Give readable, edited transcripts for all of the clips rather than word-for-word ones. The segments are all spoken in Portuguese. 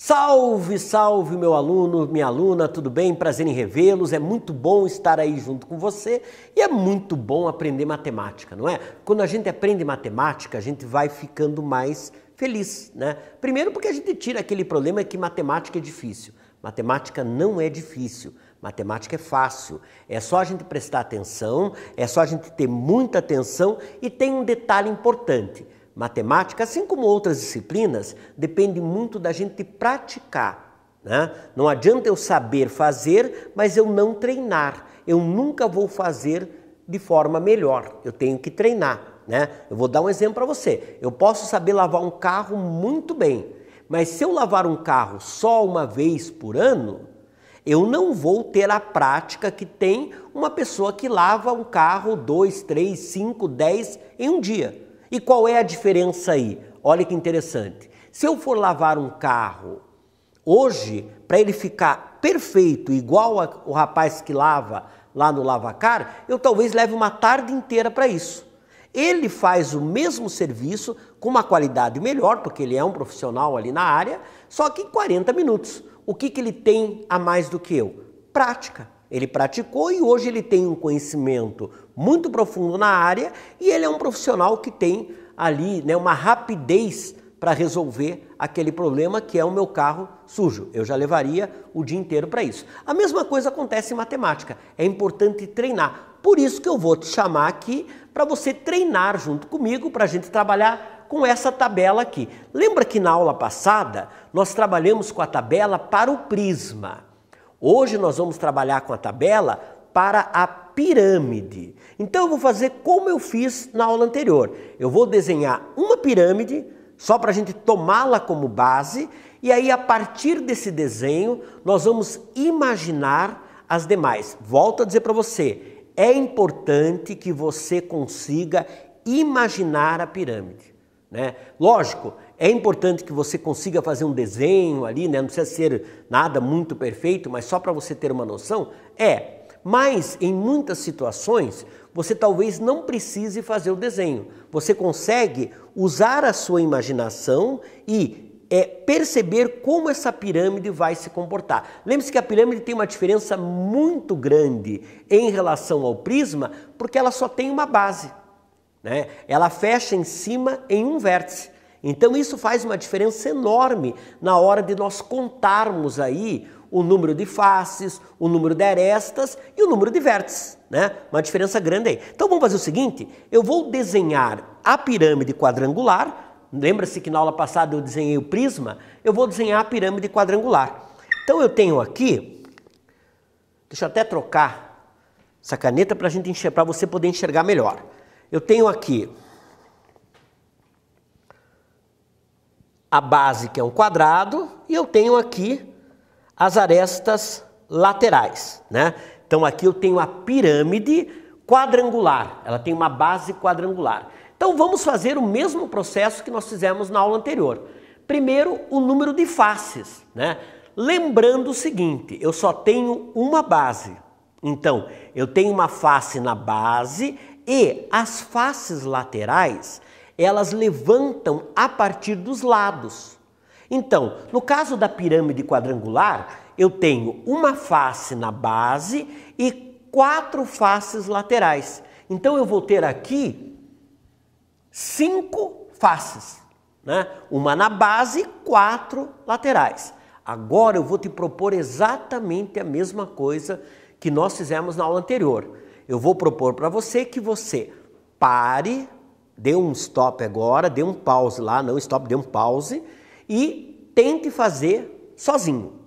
Salve, salve meu aluno, minha aluna, tudo bem? Prazer em revê-los, é muito bom estar aí junto com você e é muito bom aprender matemática, não é? Quando a gente aprende matemática, a gente vai ficando mais feliz, né? Primeiro porque a gente tira aquele problema que matemática é difícil. Matemática não é difícil, matemática é fácil. É só a gente prestar atenção, é só a gente ter muita atenção e tem um detalhe importante. Matemática, assim como outras disciplinas, depende muito da gente praticar, né? Não adianta eu saber fazer, mas eu não treinar. Eu nunca vou fazer de forma melhor, eu tenho que treinar, né? Eu vou dar um exemplo para você. Eu posso saber lavar um carro muito bem, mas se eu lavar um carro só uma vez por ano, eu não vou ter a prática que tem uma pessoa que lava um carro 2, 3, 5, 10 em um dia. E qual é a diferença aí? Olha que interessante. Se eu for lavar um carro hoje, para ele ficar perfeito, igual o rapaz que lava lá no lavacar, eu talvez leve uma tarde inteira para isso. Ele faz o mesmo serviço com uma qualidade melhor, porque ele é um profissional ali na área, só que em 40 minutos. O que ele tem a mais do que eu? Prática. Ele praticou e hoje ele tem um conhecimento muito profundo na área e ele é um profissional que tem ali, né, uma rapidez para resolver aquele problema que é o meu carro sujo. Eu já levaria o dia inteiro para isso. A mesma coisa acontece em matemática. É importante treinar. Por isso que eu vou te chamar aqui para você treinar junto comigo, para a gente trabalhar com essa tabela aqui. Lembra que na aula passada nós trabalhamos com a tabela para o prisma. Hoje nós vamos trabalhar com a tabela para a pirâmide. Então eu vou fazer como eu fiz na aula anterior. Eu vou desenhar uma pirâmide, só para a gente tomá-la como base, e aí a partir desse desenho nós vamos imaginar as demais. Volto a dizer para você, é importante que você consiga imaginar a pirâmide, né? Lógico, é importante que você consiga fazer um desenho ali, né? Não precisa ser nada muito perfeito, mas só para você ter uma noção, Mas em muitas situações, você talvez não precise fazer o desenho. Você consegue usar a sua imaginação e perceber como essa pirâmide vai se comportar. Lembre-se que a pirâmide tem uma diferença muito grande em relação ao prisma, porque ela só tem uma base, né? Ela fecha em cima em um vértice. Então isso faz uma diferença enorme na hora de nós contarmos aí o número de faces, o número de arestas e o número de vértices, né? Uma diferença grande aí. Então vamos fazer o seguinte, eu vou desenhar a pirâmide quadrangular. Lembra-se que na aula passada eu desenhei o prisma? Eu vou desenhar a pirâmide quadrangular. Então eu tenho aqui, deixa eu até trocar essa caneta para você poder enxergar melhor. Eu tenho aqui a base, que é um quadrado, e eu tenho aqui as arestas laterais, né? Então aqui eu tenho a pirâmide quadrangular, ela tem uma base quadrangular. Então vamos fazer o mesmo processo que nós fizemos na aula anterior. Primeiro, o número de faces, né? Lembrando o seguinte, eu só tenho uma base. Então, eu tenho uma face na base e as faces laterais, elas levantam a partir dos lados. Então, no caso da pirâmide quadrangular, eu tenho uma face na base e 4 faces laterais. Então eu vou ter aqui 5 faces, né? Uma na base e 4 laterais. Agora eu vou te propor exatamente a mesma coisa que nós fizemos na aula anterior. Eu vou propor para você que você pare, dê um stop agora, dê um pause lá, não stop, dê um pause e tente fazer sozinho.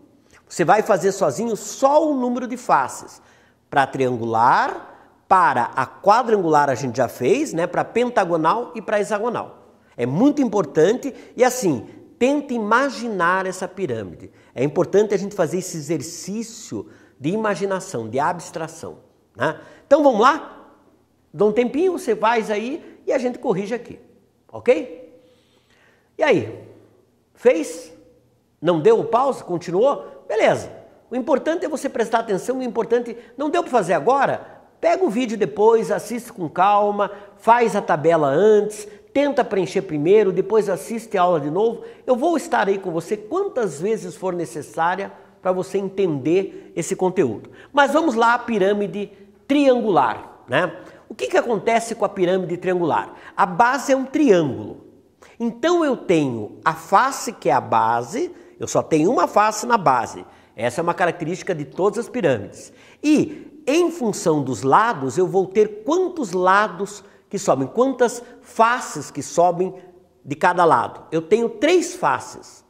Você vai fazer sozinho só o número de faces. Para triangular, para a quadrangular a gente já fez, né? Para pentagonal e para hexagonal. É muito importante e assim, tente imaginar essa pirâmide. É importante a gente fazer esse exercício de imaginação, de abstração, né? Então vamos lá? Dá um tempinho, você faz aí e a gente corrige aqui, ok? E aí? Fez? Não deu o pause? Continuou? Beleza. O importante é você prestar atenção, o importante... Não deu para fazer agora? Pega o vídeo depois, assiste com calma, faz a tabela antes, tenta preencher primeiro, depois assiste a aula de novo. Eu vou estar aí com você quantas vezes for necessária para você entender esse conteúdo. Mas vamos lá à pirâmide triangular, né? O que acontece com a pirâmide triangular? A base é um triângulo. Então eu tenho a face que é a base, eu só tenho uma face na base. Essa é uma característica de todas as pirâmides. E em função dos lados, eu vou ter quantos lados que sobem, quantas faces que sobem de cada lado. Eu tenho 3 faces,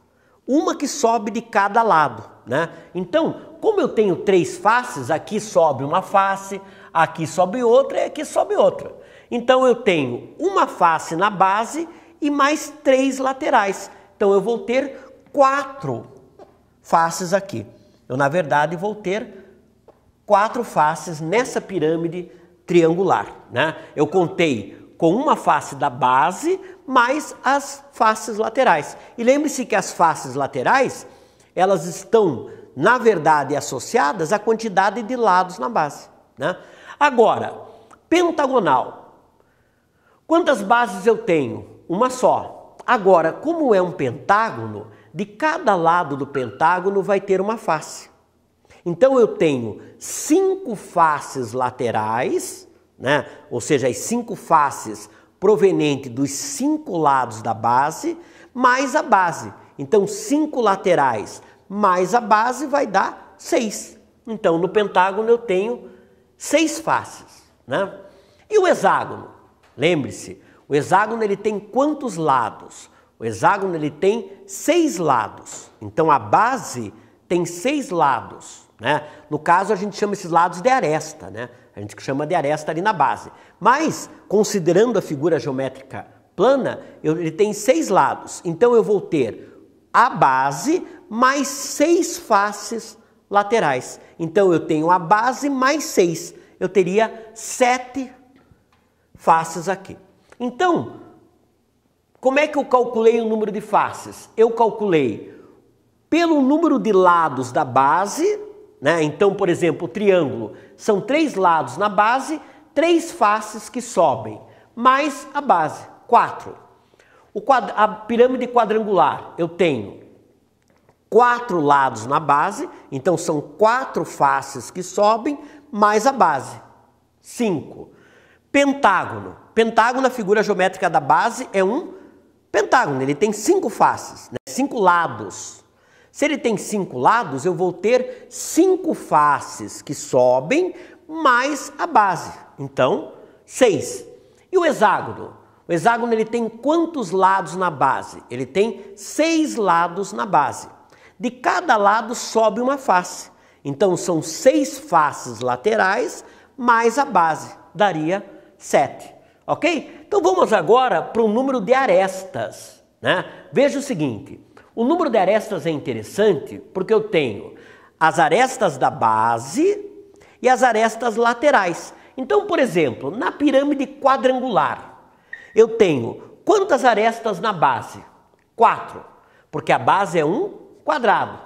uma que sobe de cada lado, né? Então, como eu tenho 3 faces, aqui sobe uma face, aqui sobe outra e aqui sobe outra. Então eu tenho uma face na base e mais 3 laterais. Então eu vou ter 4 faces aqui. Eu, na verdade, vou ter 4 faces nessa pirâmide triangular, né? Eu contei com uma face da base mais as faces laterais. E lembre-se que as faces laterais, elas estão, na verdade, associadas à quantidade de lados na base, né? Agora, pentagonal. Quantas bases eu tenho? Uma só. Agora, como é um pentágono, de cada lado do pentágono vai ter uma face. Então eu tenho 5 faces laterais, né? Ou seja, as 5 faces provenientes dos 5 lados da base, mais a base. Então 5 laterais mais a base vai dar 6. Então no pentágono eu tenho 6 faces, né? E o hexágono? Lembre-se, o hexágono ele tem quantos lados? O hexágono ele tem 6 lados. Então a base tem 6 lados, né? No caso a gente chama esses lados de aresta, né? A gente chama de aresta ali na base. Mas, considerando a figura geométrica plana, ele tem 6 lados. Então eu vou ter a base mais 6 faces laterais. Então eu tenho a base mais 6. Eu teria 7 faces aqui. Então, como é que eu calculei o número de faces? Eu calculei pelo número de lados da base, né? Então, por exemplo, o triângulo são 3 lados na base, 3 faces que sobem, mais a base, 4. A pirâmide quadrangular, eu tenho 4 lados na base, então são 4 faces que sobem, mais a base, 5. Pentágono. Pentágono, a figura geométrica da base, é um pentágono. Ele tem 5 faces, né? 5 lados. Se ele tem 5 lados, eu vou ter 5 faces que sobem, mais a base. Então, 6. E o hexágono? O hexágono ele tem quantos lados na base? Ele tem 6 lados na base. De cada lado sobe uma face. Então, são 6 faces laterais, mais a base. Daria 7. Ok? Então vamos agora para o número de arestas, né? Veja o seguinte, o número de arestas é interessante porque eu tenho as arestas da base e as arestas laterais. Então, por exemplo, na pirâmide quadrangular, eu tenho quantas arestas na base? 4, porque a base é um quadrado.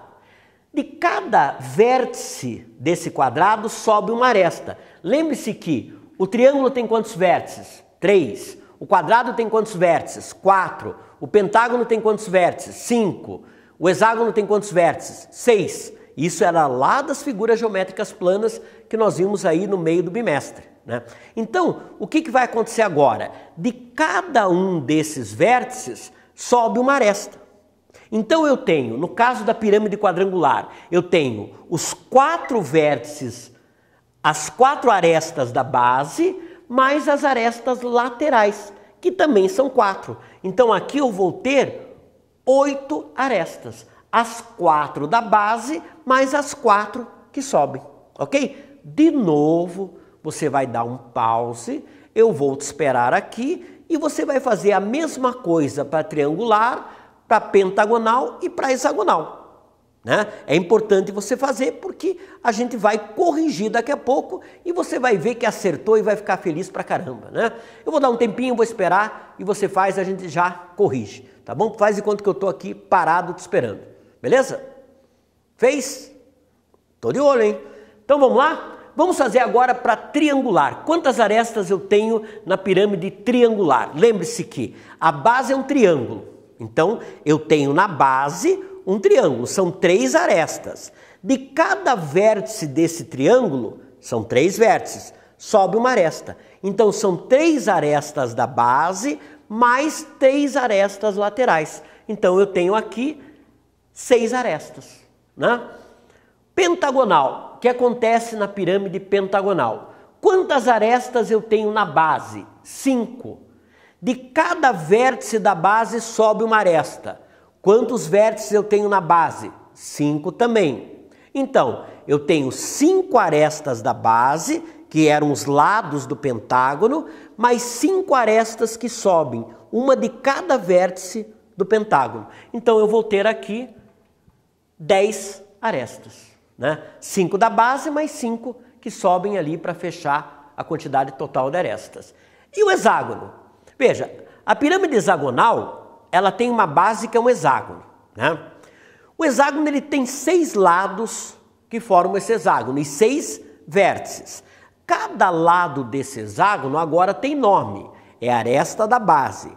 De cada vértice desse quadrado sobe uma aresta. Lembre-se que o triângulo tem quantos vértices? 3. O quadrado tem quantos vértices? 4. O pentágono tem quantos vértices? 5. O hexágono tem quantos vértices? 6. Isso era lá das figuras geométricas planas que nós vimos aí no meio do bimestre, né? Então, o que vai acontecer agora? De cada um desses vértices sobe uma aresta. Então eu tenho, no caso da pirâmide quadrangular, eu tenho os 4 vértices, as 4 arestas da base, mais as arestas laterais, que também são 4. Então aqui eu vou ter 8 arestas. As 4 da base, mais as 4 que sobem, ok? De novo, você vai dar um pause, eu vou te esperar aqui e você vai fazer a mesma coisa para triangular, para pentagonal e para hexagonal, né? É importante você fazer porque a gente vai corrigir daqui a pouco e você vai ver que acertou e vai ficar feliz pra caramba, né? Eu vou dar um tempinho, vou esperar e você faz, a gente já corrige, tá bom? Faz enquanto que eu tô aqui parado te esperando, beleza? Fez? Tô de olho, hein? Então vamos lá? Vamos fazer agora para triangular. Quantas arestas eu tenho na pirâmide triangular? Lembre-se que a base é um triângulo. Então, eu tenho na base um triângulo. São 3 arestas. De cada vértice desse triângulo, são 3 vértices, sobe uma aresta. Então, são 3 arestas da base, mais 3 arestas laterais. Então, eu tenho aqui 6 arestas, né? Pentagonal. O que acontece na pirâmide pentagonal? Quantas arestas eu tenho na base? 5. De cada vértice da base sobe uma aresta. Quantos vértices eu tenho na base? 5 também. Então, eu tenho 5 arestas da base, que eram os lados do pentágono, mais 5 arestas que sobem, uma de cada vértice do pentágono. Então, eu vou ter aqui 10 arestas, né? 5 da base, mais 5 que sobem ali para fechar a quantidade total de arestas. E o hexágono? Veja, a pirâmide hexagonal, ela tem uma base que é um hexágono, né? O hexágono ele tem 6 lados que formam esse hexágono e 6 vértices. Cada lado desse hexágono agora tem nome, é a aresta da base.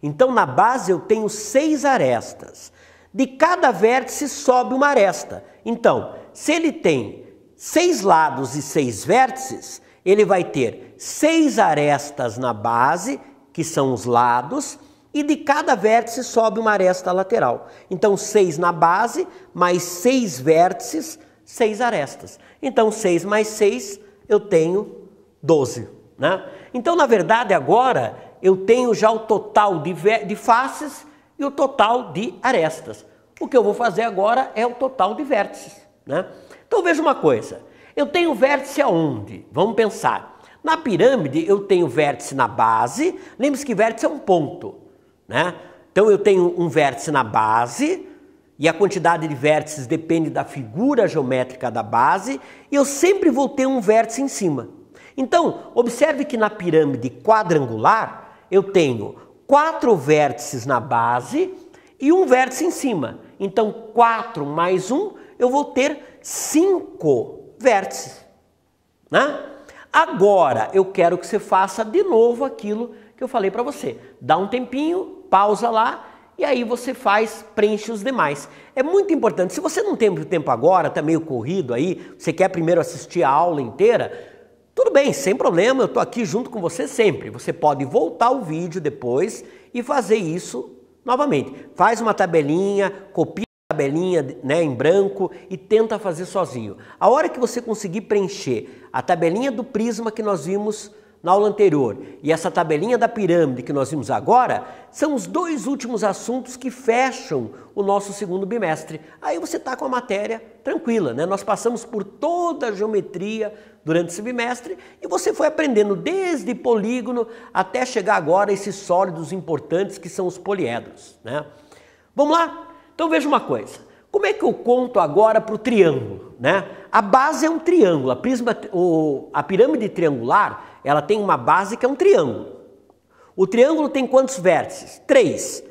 Então, na base eu tenho 6 arestas. De cada vértice sobe uma aresta. Então, se ele tem 6 lados e 6 vértices, ele vai ter 6 arestas na base, que são os lados, e de cada vértice sobe uma aresta lateral. Então, 6 na base, mais 6 vértices, 6 arestas. Então, 6 mais 6, eu tenho 12, né? Então, na verdade, agora, eu tenho já o total de faces e o total de arestas. O que eu vou fazer agora é o total de vértices, né? Então, veja uma coisa. Eu tenho vértice aonde? Vamos pensar. Na pirâmide, eu tenho vértice na base. Lembre-se que vértice é um ponto, né? Então, eu tenho um vértice na base, e a quantidade de vértices depende da figura geométrica da base, e eu sempre vou ter um vértice em cima. Então, observe que na pirâmide quadrangular, eu tenho 4 vértices na base e um vértice em cima. Então, 4 mais 1, eu vou ter 5 vértices, né? Agora, eu quero que você faça de novo aquilo que eu falei para você. Dá um tempinho, pausa lá, e aí você preenche os demais. É muito importante. Se você não tem tempo agora, está meio corrido aí, você quer primeiro assistir a aula inteira, tudo bem, sem problema, eu estou aqui junto com você sempre. Você pode voltar o vídeo depois e fazer isso novamente. Faz uma tabelinha, copia a tabelinha, né, em branco e tenta fazer sozinho. A hora que você conseguir preencher a tabelinha do prisma que nós vimos na aula anterior e essa tabelinha da pirâmide que nós vimos agora, são os 2 últimos assuntos que fecham o nosso segundo bimestre. Aí você está com a matéria tranquila, né? Nós passamos por toda a geometria durante esse bimestre e você foi aprendendo desde polígono até chegar agora a esses sólidos importantes que são os poliedros, né? Vamos lá? Então veja uma coisa. Como é que eu conto agora para o triângulo, né? A base é um triângulo. A pirâmide triangular, ela tem uma base que é um triângulo. O triângulo tem quantos vértices? 3.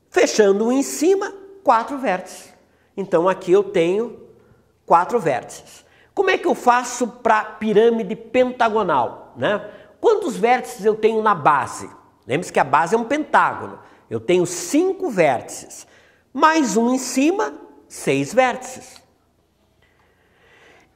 Fechando um em cima, 4 vértices. Então aqui eu tenho 4 vértices. Como é que eu faço para a pirâmide pentagonal, né? Quantos vértices eu tenho na base? Lembre-se que a base é um pentágono. Eu tenho 5 vértices. Mais um em cima, 6 vértices.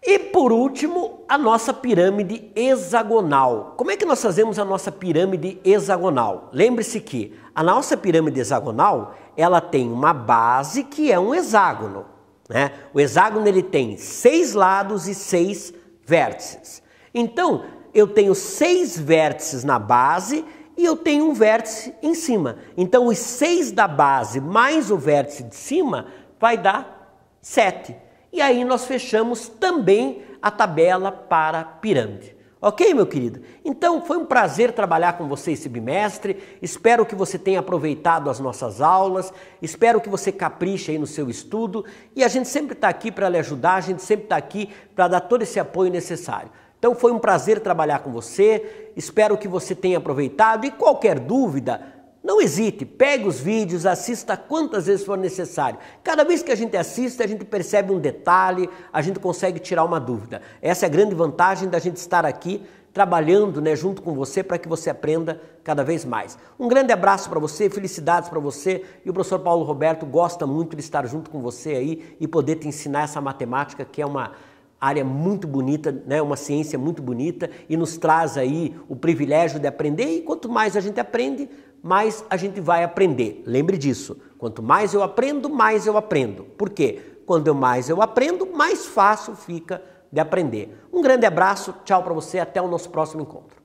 E por último, a nossa pirâmide hexagonal. Como é que nós fazemos a nossa pirâmide hexagonal? Lembre-se que a nossa pirâmide hexagonal, ela tem uma base que é um hexágono, né? O hexágono ele tem 6 lados e 6 vértices. Então, eu tenho 6 vértices na base e eu tenho um vértice em cima. Então, os 6 da base mais o vértice de cima vai dar 7. E aí nós fechamos também a tabela para a pirâmide. Ok, meu querido? Então, foi um prazer trabalhar com você esse bimestre. Espero que você tenha aproveitado as nossas aulas. Espero que você capriche aí no seu estudo. E a gente sempre está aqui para lhe ajudar. A gente sempre está aqui para dar todo esse apoio necessário. Então, foi um prazer trabalhar com você. Espero que você tenha aproveitado. E qualquer dúvida, Não hesite, pegue os vídeos, assista quantas vezes for necessário. Cada vez que a gente assiste, a gente percebe um detalhe, a gente consegue tirar uma dúvida. Essa é a grande vantagem da gente estar aqui trabalhando, né, junto com você para que você aprenda cada vez mais. Um grande abraço para você, felicidades para você, e o professor Paulo Roberto gosta muito de estar junto com você aí e poder te ensinar essa matemática, que é uma área muito bonita, né, uma ciência muito bonita, e nos traz aí o privilégio de aprender, e quanto mais a gente aprende, mais a gente vai aprender. Lembre disso, quanto mais eu aprendo, mais eu aprendo. Por quê? Quando mais eu aprendo, mais fácil fica de aprender. Um grande abraço, tchau para você, até o nosso próximo encontro.